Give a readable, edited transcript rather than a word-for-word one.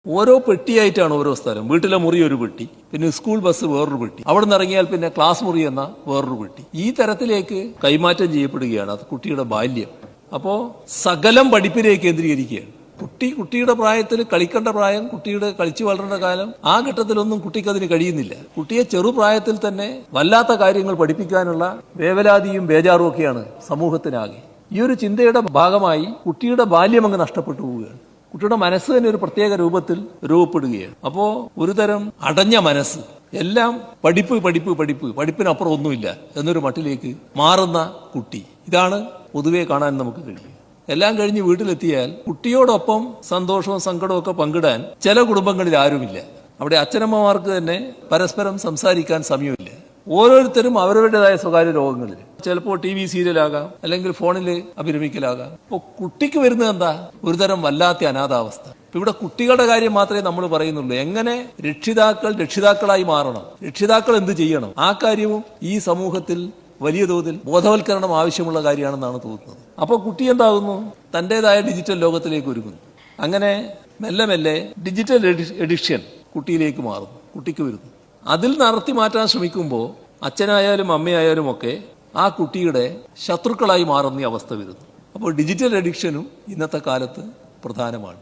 ഓരോ പെട്ടിയായിട്ടാണ് ഓരോ സ്ഥലം. വീട്ടിലെ മുറി ഒരു പെട്ടി, പിന്നെ സ്കൂൾ ബസ് വേറൊരു പെട്ടി, അവിടെ നിന്ന് ഇറങ്ങിയാൽ പിന്നെ ക്ലാസ് മുറി എന്ന വേറൊരു പെട്ടി. ഈ തരത്തിലേക്ക് കൈമാറ്റം ചെയ്യപ്പെടുകയാണ് അത് കുട്ടിയുടെ ബാല്യം. അപ്പോ സകലം പഠിപ്പിലേക്ക് കേന്ദ്രീകരിക്കുകയാണ്. കുട്ടിയുടെ പ്രായത്തിൽ കളിക്കേണ്ട പ്രായം, കുട്ടിയുടെ കളിച്ചു വളരേണ്ട കാലം, ആ ഘട്ടത്തിലൊന്നും കുട്ടിക്ക് അതിന് കഴിയുന്നില്ല. കുട്ടിയെ ചെറുപ്രായത്തിൽ തന്നെ വല്ലാത്ത കാര്യങ്ങൾ പഠിപ്പിക്കാനുള്ള വേവലാതിയും ബേജാറും ഒക്കെയാണ് സമൂഹത്തിനാകെ. ഈ ഒരു ചിന്തയുടെ ഭാഗമായി കുട്ടിയുടെ ബാല്യം അങ്ങ് നഷ്ടപ്പെട്ടു പോവുകയാണ്. കുട്ടിയുടെ മനസ്സ് തന്നെ ഒരു പ്രത്യേക രൂപത്തിൽ രൂപപ്പെടുകയാണ്. അപ്പോ ഒരുതരം അടഞ്ഞ മനസ്സ്, എല്ലാം പഠിപ്പ് പഠിപ്പ് പഠിപ്പ്, പഠിപ്പിനപ്പുറം ഒന്നുമില്ല എന്നൊരു മട്ടിലേക്ക് മാറുന്ന കുട്ടി. ഇതാണ് പൊതുവെ കാണാൻ നമുക്ക് കഴിയും. എല്ലാം കഴിഞ്ഞ് വീട്ടിലെത്തിയാൽ കുട്ടിയോടൊപ്പം സന്തോഷവും സങ്കടവും ഒക്കെ പങ്കിടാൻ ചില കുടുംബങ്ങളിൽ ആരുമില്ല. അവിടെ അച്ഛനമ്മമാർക്ക് തന്നെ പരസ്പരം സംസാരിക്കാൻ സമയമില്ല. ഓരോരുത്തരും അവരവരുടേതായ സ്വകാര്യ ലോകങ്ങളിൽ, ചിലപ്പോൾ TV സീരിയലാകാം, അല്ലെങ്കിൽ ഫോണിൽ അഭിരമിക്കലാകാം. അപ്പോൾ കുട്ടിക്ക് വരുന്നത് എന്താ? ഒരുതരം വല്ലാത്ത അനാഥാവസ്ഥ. ഇവിടെ കുട്ടികളുടെ കാര്യം മാത്രമേ നമ്മൾ പറയുന്നുള്ളൂ. എങ്ങനെ രക്ഷിതാക്കളായി മാറണം, രക്ഷിതാക്കൾ എന്ത് ചെയ്യണം, ആ കാര്യവും ഈ സമൂഹത്തിൽ വലിയ തോതിൽ ബോധവൽക്കരണം ആവശ്യമുള്ള കാര്യമാണെന്നാണ് തോന്നുന്നത്. അപ്പോൾ കുട്ടി എന്താകുന്നു? തൻ്റെതായ ഡിജിറ്റൽ ലോകത്തിലേക്ക് ഒരുങ്ങുന്നു. അങ്ങനെ മെല്ലെ മെല്ലെ ഡിജിറ്റൽ എഡിക്ഷൻ കുട്ടിയിലേക്ക് മാറുന്നു, കുട്ടിക്ക് വരുന്നു. അതിൽ നടത്തി മാറ്റാൻ ശ്രമിക്കുമ്പോൾ അച്ഛനായാലും അമ്മയായാലും ഒക്കെ ആ കുട്ടിയുടെ ശത്രുക്കളായി മാറുന്ന അവസ്ഥ വരുന്നു. അപ്പോൾ ഡിജിറ്റൽ എഡിക്ഷനും ഇന്നത്തെ കാലത്ത് പ്രധാനമാണ്.